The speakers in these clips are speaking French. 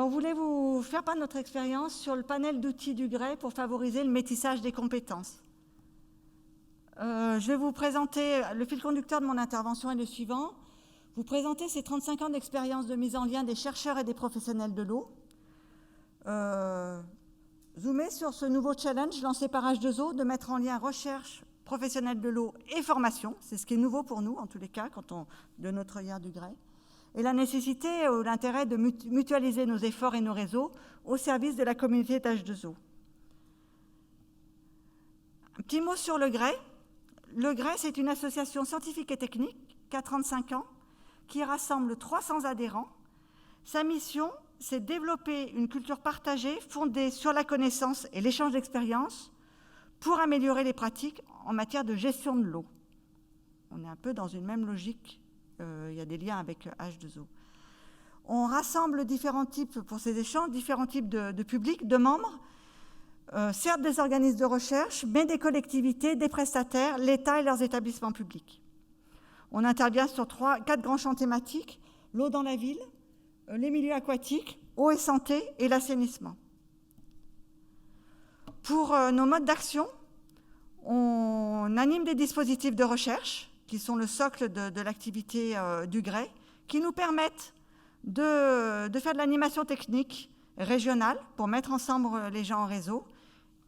on voulait vous faire part de notre expérience sur le panel d'outils du Grès pour favoriser le métissage des compétences. Je vais vous présenter, le fil conducteur de mon intervention est le suivant. Vous présenter ces 35 ans d'expérience de mise en lien des chercheurs et des professionnels de l'eau. Zoomer sur ce nouveau challenge lancé par H2O de mettre en lien recherche, professionnels de l'eau et formation. C'est ce qui est nouveau pour nous, en tous les cas, de notre œillère du Grès. Et la nécessité ou l'intérêt de mutualiser nos efforts et nos réseaux au service de la communauté d'H2O. Un petit mot sur le Grès. Le Grès, c'est une association scientifique et technique qui a 35 ans, qui rassemble 300 adhérents. Sa mission, c'est développer une culture partagée fondée sur la connaissance et l'échange d'expériences pour améliorer les pratiques en matière de gestion de l'eau. On est un peu dans une même logique, il y a des liens avec H2O. On rassemble différents types, pour ces échanges, différents types de publics, de membres, certes des organismes de recherche, mais des collectivités, des prestataires, l'État et leurs établissements publics. On intervient sur 4 grands champs thématiques, l'eau dans la ville, les milieux aquatiques, eau et santé et l'assainissement. Pour nos modes d'action, on anime des dispositifs de recherche qui sont le socle de l'activité du Grès, qui nous permettent de faire de l'animation technique régionale pour mettre ensemble les gens en réseau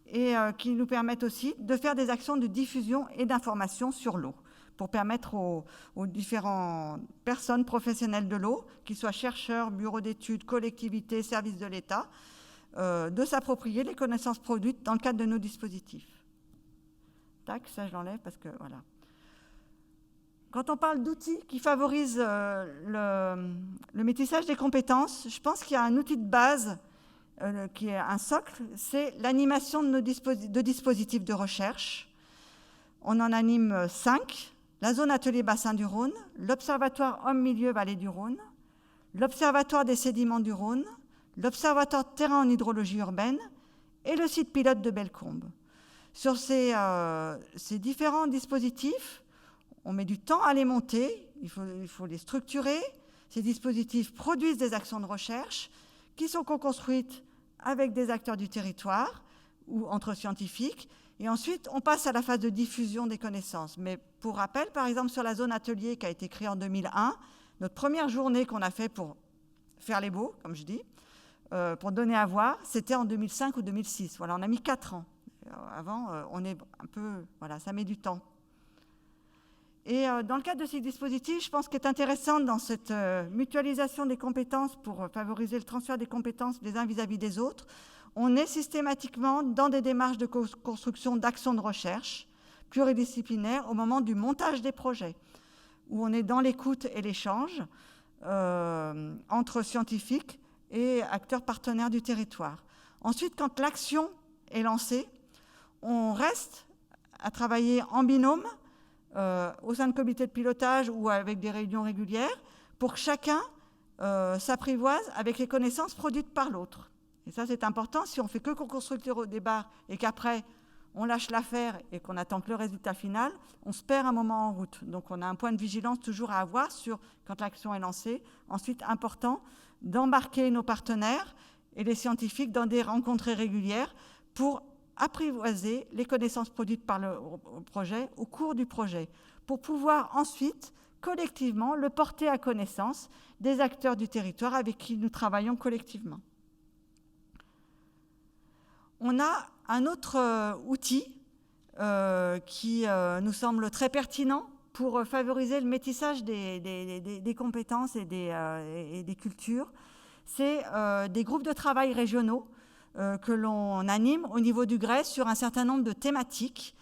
et qui nous permettent aussi de faire des actions de diffusion et d'information sur l'eau pour permettre aux différentes personnes professionnelles de l'eau, qu'ils soient chercheurs, bureaux d'études, collectivités, services de l'État, de s'approprier les connaissances produites dans le cadre de nos dispositifs. Tac, ça je l'enlève parce que voilà. Quand on parle d'outils qui favorisent le métissage des compétences, je pense qu'il y a un outil de base qui est un socle, c'est l'animation de dispositifs de recherche. On en anime 5. La zone atelier bassin du Rhône, l'Observatoire Homme-Milieu-Vallée du Rhône, l'Observatoire des sédiments du Rhône, l'Observatoire terrain en hydrologie urbaine et le site pilote de Bellecombe. Sur ces différents dispositifs, on met du temps à les monter, il faut les structurer. Ces dispositifs produisent des actions de recherche qui sont co-construites avec des acteurs du territoire ou entre scientifiques. Et ensuite, on passe à la phase de diffusion des connaissances. Mais pour rappel, par exemple, sur la zone atelier qui a été créée en 2001, notre première journée qu'on a fait pour faire les beaux, comme je dis, pour donner à voir, c'était en 2005 ou 2006. Voilà, on a mis 4 ans. Avant, on est un peu... Voilà, ça met du temps. Et dans le cadre de ces dispositifs, je pense qu'il est intéressant dans cette mutualisation des compétences pour favoriser le transfert des compétences des uns vis-à-vis des autres, on est systématiquement dans des démarches de construction d'actions de recherche pluridisciplinaires au moment du montage des projets, où on est dans l'écoute et l'échange entre scientifiques et acteurs partenaires du territoire. Ensuite, quand l'action est lancée, on reste à travailler en binôme au sein de comités de pilotage ou avec des réunions régulières pour que chacun s'apprivoise avec les connaissances produites par l'autre. Et ça, c'est important. Si on fait que co-construire au débat et qu'après, on lâche l'affaire et qu'on attend que le résultat final, on se perd un moment en route. Donc, on a un point de vigilance toujours à avoir sur quand l'action est lancée. Ensuite, important d'embarquer nos partenaires et les scientifiques dans des rencontres régulières pour apprivoiser les connaissances produites par le projet au cours du projet, pour pouvoir ensuite, collectivement, le porter à connaissance des acteurs du territoire avec qui nous travaillons collectivement. On a un autre outil qui nous semble très pertinent pour favoriser le métissage des compétences et des cultures. C'est des groupes de travail régionaux que l'on anime au niveau du Grès sur un certain nombre de thématiques.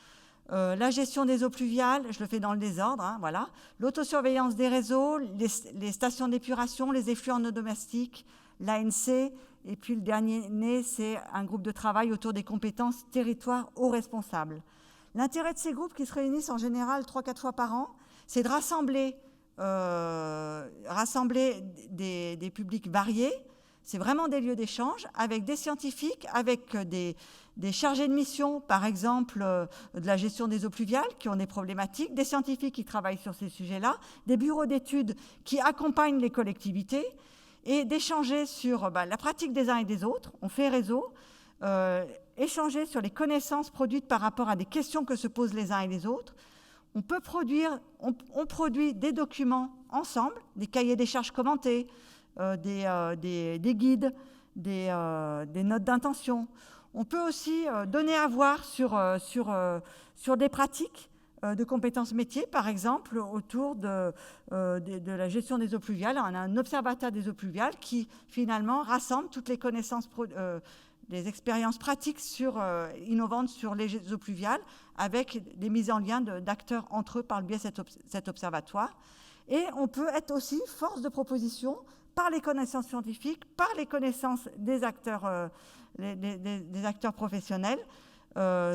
La gestion des eaux pluviales, je le fais dans le désordre, hein, voilà. L'autosurveillance des réseaux, les stations d'épuration, les effluents non domestiques, l'ANC, et puis le dernier né, c'est un groupe de travail autour des compétences territoire eau responsable. L'intérêt de ces groupes qui se réunissent en général 3-4 fois par an, c'est de rassembler des publics variés. C'est vraiment des lieux d'échange avec des scientifiques, avec des chargés de mission, par exemple de la gestion des eaux pluviales qui ont des problématiques, des scientifiques qui travaillent sur ces sujets-là, des bureaux d'études qui accompagnent les collectivités et d'échanger sur la pratique des uns et des autres. On fait réseau, échanger sur les connaissances produites par rapport à des questions que se posent les uns et les autres. On produit des documents ensemble, des cahiers des charges commentés, des guides, des notes d'intention. On peut aussi donner à voir sur des pratiques de compétences métiers, par exemple, autour de la gestion des eaux pluviales. On a un observatoire des eaux pluviales qui, finalement, rassemble toutes les connaissances, des expériences pratiques innovantes sur les eaux pluviales, avec des mises en lien d'acteurs entre eux par le biais de cet observatoire. Et on peut être aussi force de proposition par les connaissances scientifiques, par les connaissances des acteurs, des acteurs professionnels,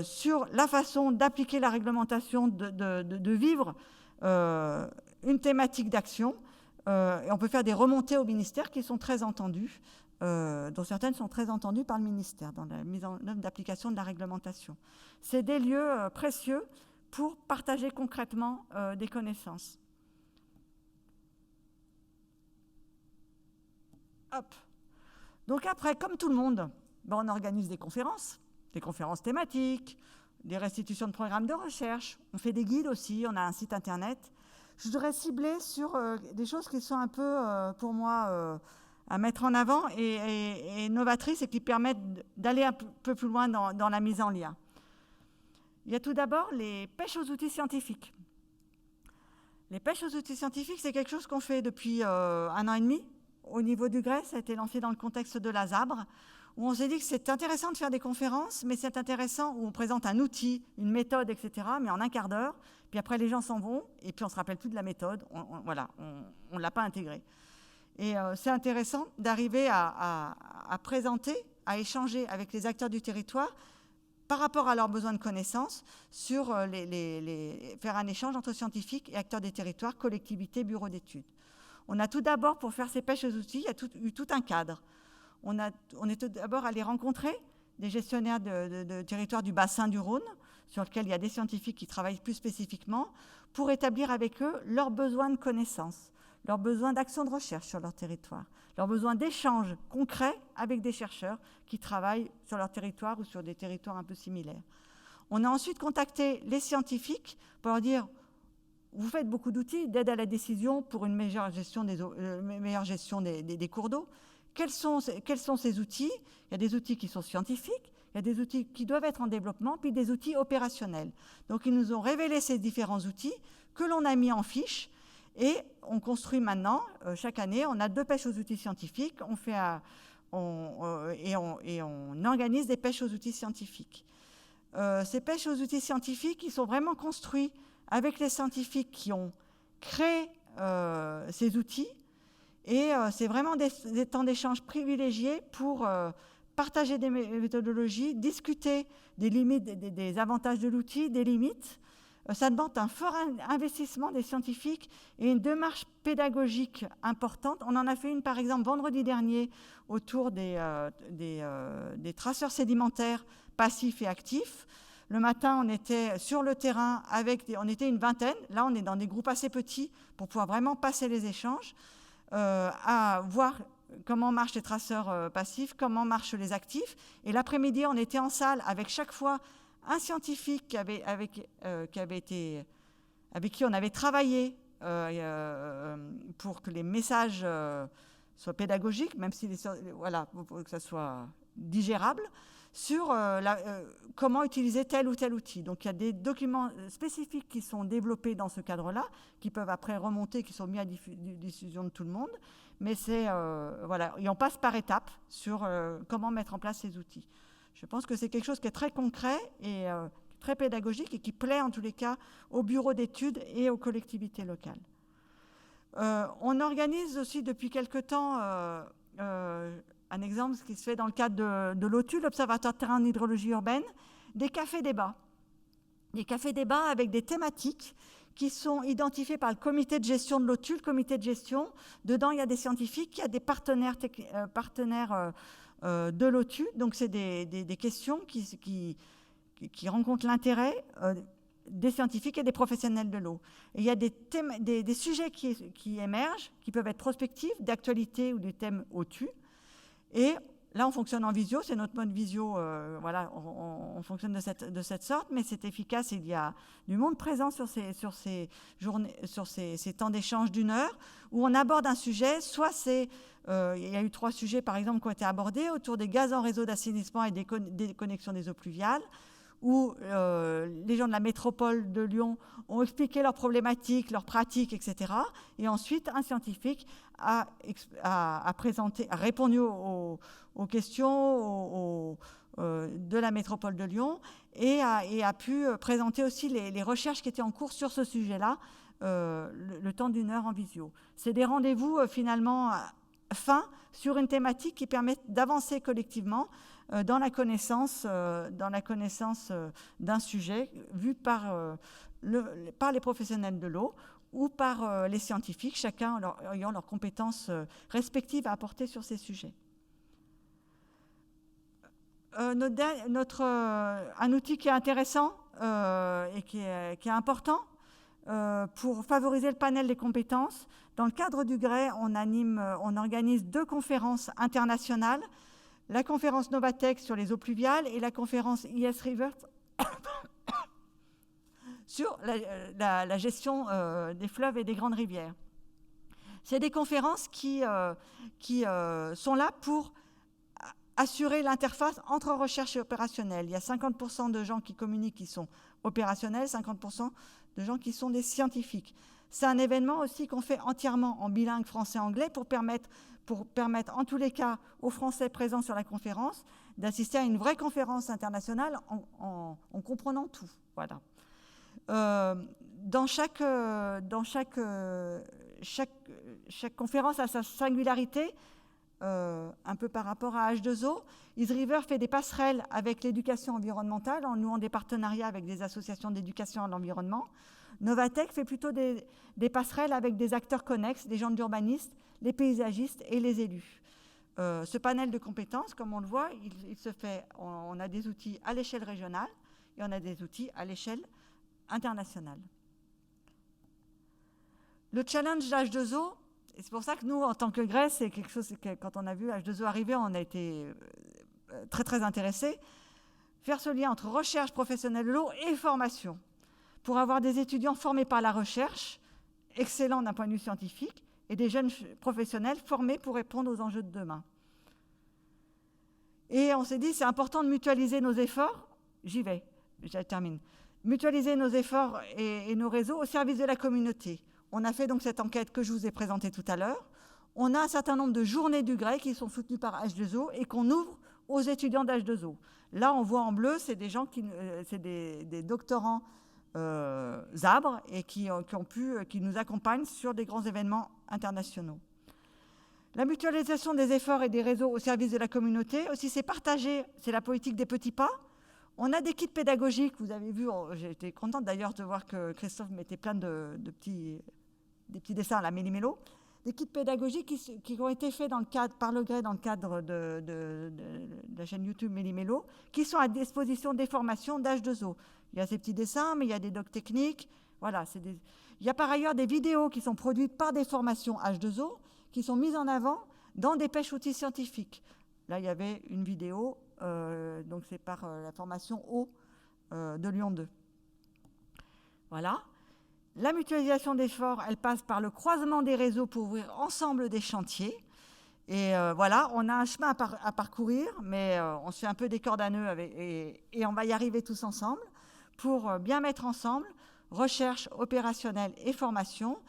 sur la façon d'appliquer la réglementation, de vivre une thématique d'action. Et on peut faire des remontées au ministère qui sont très entendues, dont certaines sont très entendues par le ministère dans la mise en œuvre d'application de la réglementation. C'est des lieux précieux pour partager concrètement des connaissances. Hop. Donc après, comme tout le monde, on organise des conférences thématiques, des restitutions de programmes de recherche, on fait des guides aussi, on a un site internet. Je voudrais cibler sur des choses qui sont un peu, pour moi, à mettre en avant et novatrices et qui permettent d'aller un peu plus loin dans la mise en lien. Il y a tout d'abord les pêches aux outils scientifiques. Les pêches aux outils scientifiques, c'est quelque chose qu'on fait depuis 1 an et demi. Au niveau du Grès, ça a été lancé dans le contexte de la ZABRE, où on s'est dit que c'est intéressant de faire des conférences, mais c'est intéressant où on présente un outil, une méthode, etc., mais en un quart d'heure, puis après les gens s'en vont, et puis on ne se rappelle plus de la méthode, on ne l'a pas intégrée. Et c'est intéressant d'arriver à présenter, à échanger avec les acteurs du territoire par rapport à leurs besoins de connaissances, sur faire un échange entre scientifiques et acteurs des territoires, collectivités, bureaux d'études. On a tout d'abord, pour faire ces pêches aux outils, il y a eu tout un cadre. On est tout d'abord allé rencontrer des gestionnaires de territoires du bassin du Rhône, sur lequel il y a des scientifiques qui travaillent plus spécifiquement, pour établir avec eux leurs besoins de connaissances, leurs besoins d'action de recherche sur leur territoire, leurs besoins d'échanges concrets avec des chercheurs qui travaillent sur leur territoire ou sur des territoires un peu similaires. On a ensuite contacté les scientifiques pour leur dire: vous faites beaucoup d'outils d'aide à la décision pour une meilleure gestion des cours d'eau. Quels sont ces outils? Il y a des outils qui sont scientifiques, il y a des outils qui doivent être en développement, puis des outils opérationnels. Donc ils nous ont révélé ces différents outils que l'on a mis en fiche, et on construit maintenant, chaque année, on a 2 pêches aux outils scientifiques, on organise des pêches aux outils scientifiques. Ces pêches aux outils scientifiques, ils sont vraiment construits avec les scientifiques qui ont créé ces outils, et c'est vraiment des temps d'échange privilégiés pour partager des méthodologies, discuter des limites, des avantages de l'outil, des limites. Ça demande un fort investissement des scientifiques et une démarche pédagogique importante. On en a fait une, par exemple, vendredi dernier, autour des traceurs sédimentaires passifs et actifs. Le matin, on était sur le terrain, on était une vingtaine. Là, on est dans des groupes assez petits pour pouvoir vraiment passer les échanges, à voir comment marchent les traceurs passifs, comment marchent les actifs. Et l'après-midi, on était en salle avec chaque fois un scientifique avec qui on avait travaillé pour que les messages soient pédagogiques, même si pour que ça soit digérable, sur comment utiliser tel ou tel outil. Donc il y a des documents spécifiques qui sont développés dans ce cadre-là, qui peuvent après remonter, qui sont mis à diffusion de tout le monde. Mais et on passe par étapes sur comment mettre en place ces outils. Je pense que c'est quelque chose qui est très concret et très pédagogique et qui plaît en tous les cas aux bureaux d'études et aux collectivités locales. On organise aussi depuis quelque temps un exemple, ce qui se fait dans le cadre de l'OTU, l'Observatoire de terrain en hydrologie urbaine, des cafés-débats. Des cafés-débats avec des thématiques qui sont identifiées par le comité de gestion de l'OTU, le comité de gestion. Dedans, il y a des scientifiques, il y a des partenaires de l'OTU. Donc, c'est des questions qui rencontrent l'intérêt des scientifiques et des professionnels de l'eau. Et il y a des sujets qui émergent, qui peuvent être prospectifs, d'actualité ou des thèmes au-dessus. Et là, on fonctionne en visio, c'est notre mode visio, voilà, on fonctionne de cette sorte, mais c'est efficace. Il y a du monde présent sur ces journées, sur ces temps d'échange d'1 heure, où on aborde un sujet, soit il y a eu 3 sujets, par exemple, qui ont été abordés autour des gaz en réseau d'assainissement et des connexions des eaux pluviales, où les gens de la métropole de Lyon ont expliqué leurs problématiques, leurs pratiques, etc. Et ensuite, un scientifique a répondu aux questions de la métropole de Lyon et a pu présenter aussi les recherches qui étaient en cours sur ce sujet-là, le temps d'1 heure en visio. C'est des rendez-vous finalement fins sur une thématique qui permet d'avancer collectivement dans la connaissance d'un sujet vu par les professionnels de l'eau ou par les scientifiques, chacun ayant leurs compétences respectives à apporter sur ces sujets. Un outil qui est intéressant et qui est important pour favoriser le panel des compétences. Dans le cadre du GREI, on organise 2 conférences internationales, la conférence Novatech sur les eaux pluviales et la conférence IS River sur la gestion des fleuves et des grandes rivières. C'est des conférences qui sont là pour assurer l'interface entre recherche et opérationnel. Il y a 50% de gens qui communiquent qui sont opérationnels, 50% de gens qui sont des scientifiques. C'est un événement aussi qu'on fait entièrement en bilingue français-anglais pour permettre en tous les cas aux Français présents sur la conférence d'assister à une vraie conférence internationale en comprenant tout. Voilà. Chaque conférence a sa singularité, un peu par rapport à H2O. IsRiver fait des passerelles avec l'éducation environnementale en nouant des partenariats avec des associations d'éducation à l'environnement. Novatech fait plutôt des passerelles avec des acteurs connexes, des gens d'urbanistes, les paysagistes et les élus. Ce panel de compétences, comme on le voit, il se fait, on a des outils à l'échelle régionale et on a des outils à l'échelle internationale. Le challenge d'H2O, et c'est pour ça que nous, en tant que GREI, c'est quelque chose que quand on a vu H2O arriver, on a été très très intéressés. Faire ce lien entre recherche professionnelle de l'eau et formation, pour avoir des étudiants formés par la recherche, excellents d'un point de vue scientifique, et des jeunes professionnels formés pour répondre aux enjeux de demain. Et on s'est dit, c'est important de mutualiser nos efforts. J'y vais, je termine. Mutualiser nos efforts et nos réseaux au service de la communauté. On a fait donc cette enquête que je vous ai présentée tout à l'heure. On a un certain nombre de journées du GREI qui sont soutenues par H2O et qu'on ouvre aux étudiants d'H2O. Là, on voit en bleu, c'est des gens c'est des doctorants ZABRE et qui nous accompagnent sur des grands événements internationaux. La mutualisation des efforts et des réseaux au service de la communauté, aussi c'est partager, c'est la politique des petits pas. On a des kits pédagogiques, vous avez vu, j'ai été contente d'ailleurs de voir que Christophe mettait plein des petits dessins à la Méli-Mélo, des kits pédagogiques qui ont été faits par le GREI dans le cadre de la chaîne YouTube Méli-Mélo, qui sont à disposition des formations d'H2O. Il y a ces petits dessins, mais il y a des docs techniques. Voilà, il y a par ailleurs des vidéos qui sont produites par des formations H2O, qui sont mises en avant dans des pêches-outils scientifiques. Là, il y avait une vidéo, donc c'est par la formation eau de Lyon 2. Voilà. La mutualisation d'efforts, elle passe par le croisement des réseaux pour ouvrir ensemble des chantiers. Et voilà, on a un chemin à parcourir, mais on se fait un peu des cordes à nœuds et on va y arriver tous ensemble pour bien mettre ensemble recherche opérationnelle et formation